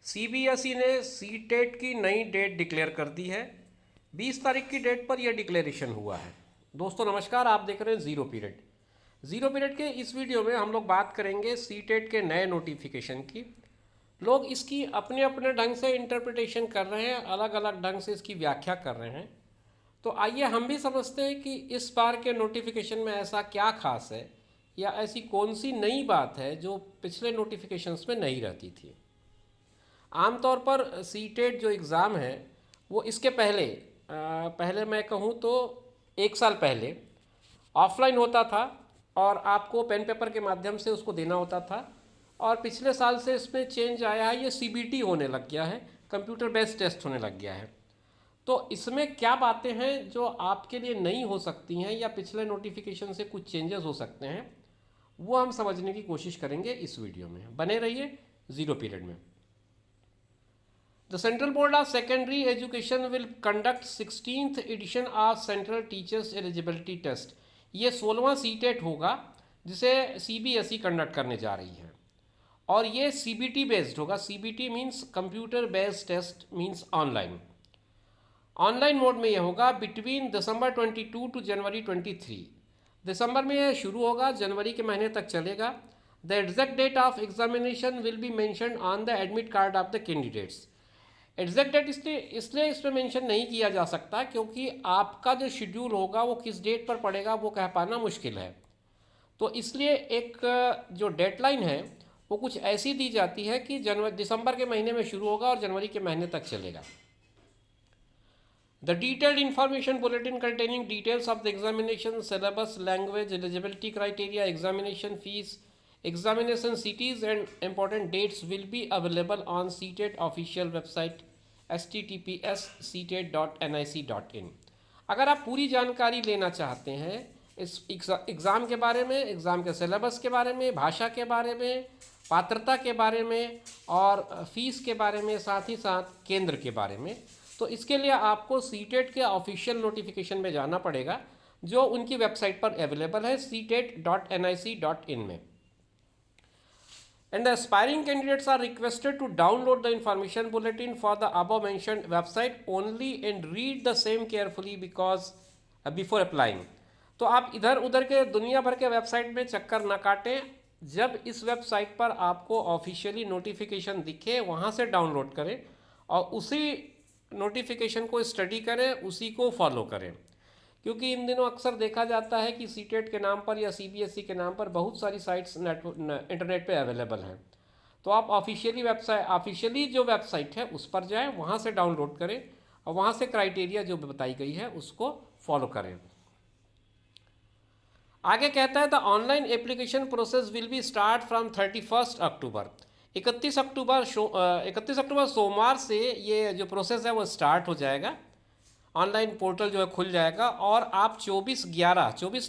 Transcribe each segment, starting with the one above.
CBSE ने CTET की नई डेट डिक्लेयर कर दी है। 20 तारीख की डेट पर यह डिक्लेरेशन हुआ है। दोस्तों नमस्कार, आप देख रहे हैं ज़ीरो पीरियड। ज़ीरो पीरियड के इस वीडियो में हम लोग बात करेंगे सीटेट के नए नोटिफिकेशन की। लोग इसकी अपने अपने ढंग से इंटरप्रिटेशन कर रहे हैं, अलग अलग ढंग से इसकी व्याख्या कर रहे हैं। तो आइए हम भी समझते हैं कि इस बार के नोटिफिकेशन में ऐसा क्या खास है या ऐसी कौन सी नई बात है जो पिछले नोटिफिकेशंस में नहीं रहती थी। आमतौर पर सीटेट जो एग्ज़ाम है वो इसके पहले मैं कहूँ तो 1 साल पहले ऑफलाइन होता था और आपको पेन पेपर के माध्यम से उसको देना होता था। और पिछले साल से इसमें चेंज आया है, ये सीबीटी होने लग गया है, कंप्यूटर बेस्ड टेस्ट होने लग गया है। तो इसमें क्या बातें हैं जो आपके लिए नई हो सकती हैं या पिछले नोटिफिकेशन से कुछ चेंजेस हो सकते हैं, वो हम समझने की कोशिश करेंगे इस वीडियो में। बने रहिए ज़ीरो पीरियड में। The Central Board of Secondary Education will conduct 16th edition of Central Teachers Eligibility Test। ये 16वां सीटेट होगा जिसे सीबीएसई कंडक्ट करने जा रही है और ये सीबीटी बेस्ड होगा। CBT means computer based test, means online. Online mode में ये होगा बिटवीन दिसंबर 22 टू जनवरी 23। दिसंबर में ये शुरू होगा, जनवरी के महीने तक चलेगा। The exact date of examination will be mentioned on the admit card of the candidates. Exact date इसलिए इसमें मेंशन नहीं किया जा सकता क्योंकि आपका जो शेड्यूल होगा वो किस डेट पर पड़ेगा वो कह पाना मुश्किल है। तो इसलिए एक जो डेडलाइन है वो कुछ ऐसी दी जाती है कि दिसंबर के महीने में शुरू होगा और जनवरी के महीने तक चलेगा। The detailed information bulletin containing details of the examination, syllabus, language, eligibility criteria, examination fees, examination cities and important dates will be available on CTET official website https://ctet.nic.in। अगर आप पूरी जानकारी लेना चाहते हैं इस एग्ज़ाम के बारे में, एग्ज़ाम के सिलेबस के बारे में, भाषा के बारे में, पात्रता के बारे में और फीस के बारे में, साथ ही साथ केंद्र के बारे में, तो इसके लिए आपको सीटेट के ऑफिशियल नोटिफिकेशन में जाना पड़ेगा जो उनकी वेबसाइट पर अवेलेबल है ctet.nic.in में। And the aspiring candidates are requested to download the information bulletin for the above mentioned website only and read the same carefully because before applying। तो आप इधर उधर के दुनिया भर के वेबसाइट में चक्कर ना काटें। जब इस वेबसाइट पर आपको ऑफिशियली नोटिफिकेशन दिखे वहाँ से डाउनलोड करें और उसी नोटिफिकेशन को स्टडी करें, उसी को फॉलो करें। क्योंकि इन दिनों अक्सर देखा जाता है कि सीटेट के नाम पर या सीबीएसई के नाम पर बहुत सारी साइट्स इंटरनेट पे अवेलेबल हैं। तो आप ऑफिशियली जो वेबसाइट है उस पर जाएं, वहाँ से डाउनलोड करें और वहाँ से क्राइटेरिया जो बताई गई है उसको फॉलो करें। आगे कहता है the online application process will be start from 31 अक्टूबर। 31 अक्टूबर सोमवार से ये जो प्रोसेस है वो स्टार्ट हो जाएगा। ऑनलाइन पोर्टल जो है खुल जाएगा और आप 24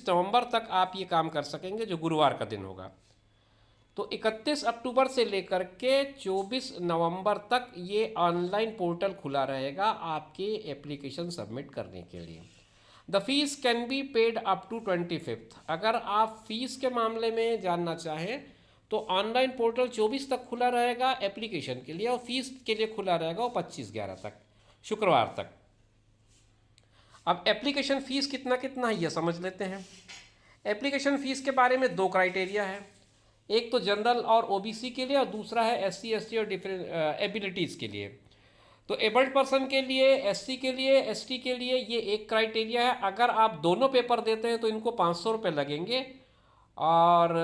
नवंबर तक आप ये काम कर सकेंगे जो गुरुवार का दिन होगा। तो 31 अक्टूबर से लेकर के 24 नवंबर तक ये ऑनलाइन पोर्टल खुला रहेगा आपके एप्लीकेशन सबमिट करने के लिए। The fees can be paid up to 25। अगर आप फीस के मामले में जानना चाहें तो ऑनलाइन पोर्टल 24 तक खुला रहेगा एप्लीकेशन के लिए और फीस के लिए खुला रहेगा वो 25/11 तक, शुक्रवार तक। अब एप्लीकेशन फ़ीस कितना कितना है ये समझ लेते हैं। एप्लीकेशन फ़ीस के बारे में 2 क्राइटेरिया है, एक तो जनरल और ओबीसी के लिए और दूसरा है एससी एसटी और डिफरेंट एबिलिटीज़ के लिए। तो एबल्ड पर्सन के लिए, एससी के लिए, एसटी के लिए ये एक क्राइटेरिया है। अगर आप दोनों पेपर देते हैं तो इनको 500 रुपये लगेंगे और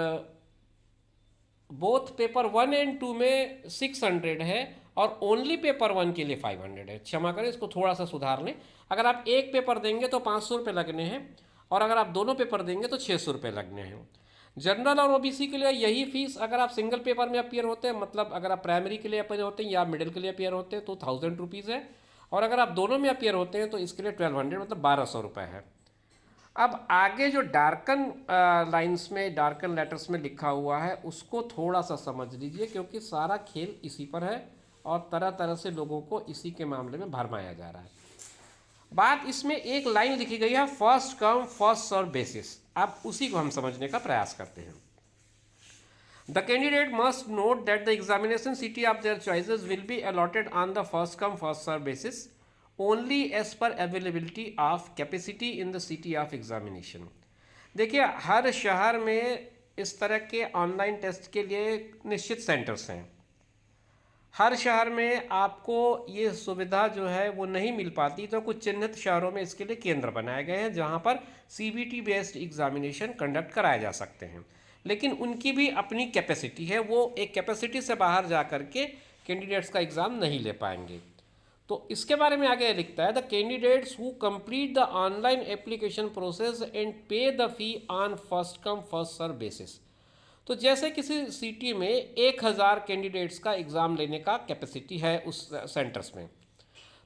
बोथ पेपर 1 और 2 में 600 है और ओनली पेपर 1 के लिए 500 है। क्षमा करें, इसको थोड़ा सा सुधार लें। अगर आप एक पेपर देंगे तो 500 रुपये लगने हैं और अगर आप दोनों पेपर देंगे तो 600 रुपये लगने हैं। जनरल और ओबीसी के लिए यही फीस। अगर आप सिंगल पेपर में अपियर होते हैं, मतलब अगर आप प्राइमरी के लिए अपियर होते हैं या मिडिल के लिए अपियर होते हैं तो 1000 रुपीज़ है और अगर आप दोनों में अपियर होते हैं तो इसके लिए 1200 मतलब 1200 रुपये है। अब आगे जो डार्कन लाइंस में, डार्कन लेटर्स में लिखा हुआ है उसको थोड़ा सा समझ लीजिए क्योंकि सारा खेल इसी पर है और तरह तरह से लोगों को इसी के मामले में भरमाया जा रहा है। बात इसमें एक लाइन लिखी गई है first come first serve basis. अब उसी को हम समझने का प्रयास करते हैं। The candidate must note that the examination city of their choices will be allotted on the first come first serve basis only as per availability of capacity in the city of examination. देखिए हर शहर में इस तरह के online test के लिए निश्चित centres हैं। हर शहर में आपको ये सुविधा जो है वो नहीं मिल पाती, तो कुछ चिन्हित शहरों में इसके लिए केंद्र बनाए गए हैं जहाँ पर CBT बेस्ड एग्जामिनेशन कंडक्ट कराए जा सकते हैं, लेकिन उनकी भी अपनी कैपेसिटी है। वो एक कैपेसिटी से बाहर जा कर के कैंडिडेट्स का एग्ज़ाम नहीं ले पाएंगे। तो इसके बारे में आगे लिखता है, the candidates who complete the online application process and pay the fee on first come first serve basis. तो जैसे किसी सिटी में 1000 कैंडिडेट्स का एग्ज़ाम लेने का कैपेसिटी है उस सेंटर्स में,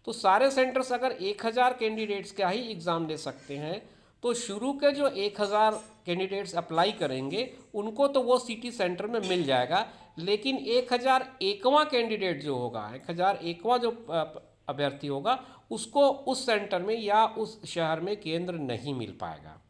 तो सारे सेंटर्स अगर 1000 कैंडिडेट्स का ही एग्ज़ाम ले सकते हैं, तो शुरू के जो 1000 कैंडिडेट्स अप्लाई करेंगे उनको तो वो सिटी सेंटर में मिल जाएगा, लेकिन 1001वां कैंडिडेट जो होगा, 1001वां जो अभ्यर्थी होगा, उसको उस सेंटर में या उस शहर में केंद्र नहीं मिल पाएगा।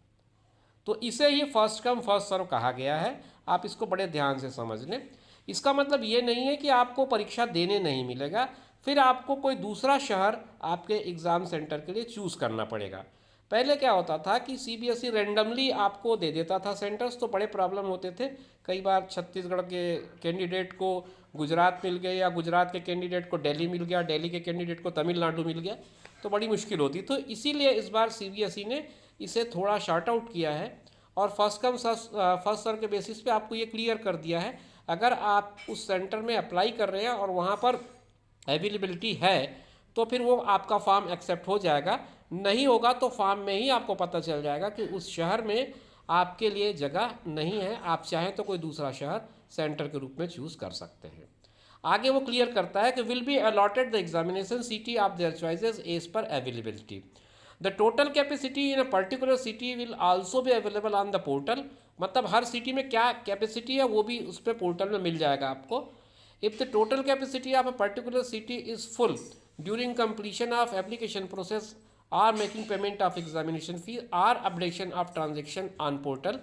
तो इसे ही फर्स्ट कम फर्स्ट सर्व कहा गया है। आप इसको बड़े ध्यान से समझ लें। इसका मतलब ये नहीं है कि आपको परीक्षा देने नहीं मिलेगा, फिर आपको कोई दूसरा शहर आपके एग्ज़ाम सेंटर के लिए चूज़ करना पड़ेगा। पहले क्या होता था कि CBSE रैंडमली आपको दे देता था सेंटर्स, तो बड़े प्रॉब्लम होते थे। कई बार छत्तीसगढ़ के कैंडिडेट को गुजरात मिल गए, या गुजरात के कैंडिडेट को दिल्ली मिल गया, दिल्ली के कैंडिडेट को तमिलनाडु मिल गया, तो बड़ी मुश्किल होती। तो इसीलिए इस बार CBSE ने इसे थोड़ा शार्ट आउट किया है और फर्स्ट कम फर्स्ट सर्व के बेसिस पे आपको ये क्लियर कर दिया है। अगर आप उस सेंटर में अप्लाई कर रहे हैं और वहाँ पर अवेलेबिलिटी है, तो फिर वो आपका फॉर्म एक्सेप्ट हो जाएगा। नहीं होगा तो फॉर्म में ही आपको पता चल जाएगा कि उस शहर में आपके लिए जगह नहीं है। आप चाहें तो कोई दूसरा शहर सेंटर के रूप में चूज़ कर सकते हैं। आगे वो क्लियर करता है कि will be allotted the examination city of their choices as per availability. The total capacity in a particular city will also be available on the portal. मतलब हर सिटी में क्या कैपेसिटी है वो भी उस पर पोर्टल में मिल जाएगा आपको। If the total capacity of a particular city is full during completion of application process or making payment of examination fee or updation of transaction on portal,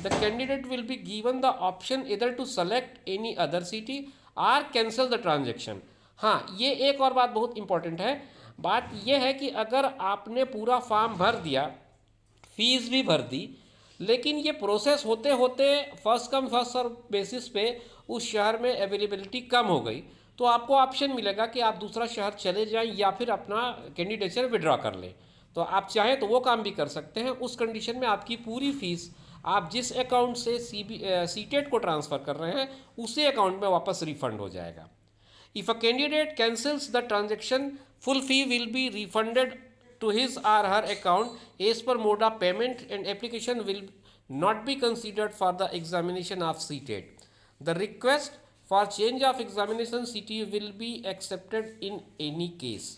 the candidate will be given the option either to select any other city or cancel the transaction। हाँ, ये एक और बात बहुत important है। बात ये है कि अगर आपने पूरा फॉर्म भर दिया, फीस भी भर दी, लेकिन ये प्रोसेस होते होते first come first serve basis पे उस शहर में अवेलेबिलिटी कम हो गई, तो आपको ऑप्शन मिलेगा कि आप दूसरा शहर चले जाएं या फिर अपना कैंडिडेचर विड्रॉ कर लें। तो आप चाहें तो वो काम भी कर सकते हैं। उस कंडीशन में आपकी पूरी फीस आप जिस अकाउंट से CTET को ट्रांसफ़र कर रहे हैं उसी अकाउंट में वापस रिफंड हो जाएगा। If a candidate cancels the transaction, full fee will be refunded to his or her account as per mode of payment, and application will not be considered for the examination of CTET. The request for change of examination city will be accepted in any case।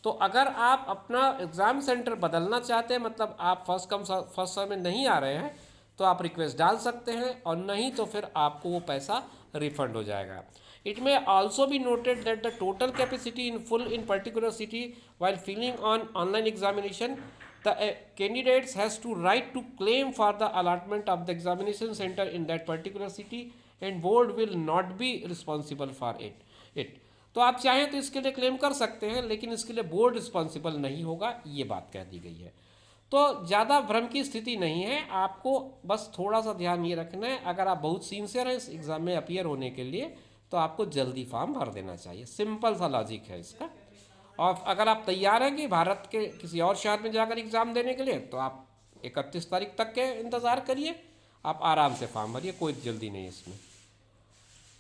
तो अगर आप अपना exam centre बदलना चाहते हैं, मतलब आप first come first सर्व में नहीं आ रहे हैं, तो आप रिक्वेस्ट डाल सकते हैं, और नहीं तो फिर आपको वो पैसा रिफंड हो जाएगा। It may also be noted that the total capacity in full in particular city while filling on online examination, the candidates has to right to claim for the allotment of the examination center in that particular city, and board will not be responsible for it। तो आप चाहें तो इसके लिए claim कर सकते हैं, लेकिन इसके लिए बोर्ड रिस्पॉन्सिबल नहीं होगा, ये बात कह दी गई है। तो ज़्यादा भ्रम की स्थिति नहीं है, आपको बस थोड़ा सा ध्यान ये रखना है। अगर आप बहुत सिंसियर हैं इस एग्ज़ाम में अपीयर होने के लिए, तो आपको जल्दी फॉर्म भर देना चाहिए। सिंपल सा लॉजिक है इसका। और अगर आप तैयार हैं कि भारत के किसी और शहर में जाकर एग्ज़ाम देने के लिए, तो आप 31 तारीख तक के इंतज़ार करिए, आप आराम से फॉर्म भरिए, कोई जल्दी नहीं है इसमें।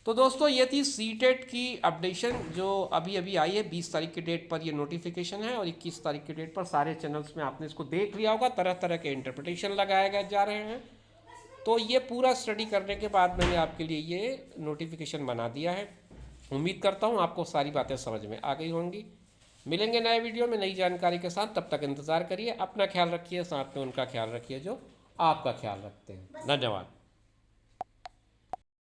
तो दोस्तों ये थी CTET की अपडेशन जो अभी अभी आई है। 20 तारीख की डेट पर ये नोटिफिकेशन है, और 21 तारीख की डेट पर सारे चैनल्स में आपने इसको देख लिया होगा, तरह तरह के इंटरप्रिटेशन लगाए गए जा रहे हैं। तो ये पूरा स्टडी करने के बाद मैंने आपके लिए ये नोटिफिकेशन बना दिया है। उम्मीद करता हूँ आपको सारी बातें समझ में आ गई होंगी। मिलेंगे नए वीडियो में नई जानकारी के साथ, तब तक इंतज़ार करिए। अपना ख्याल रखिए, साथ में उनका ख्याल रखिए जो आपका ख्याल रखते हैं। धन्यवाद।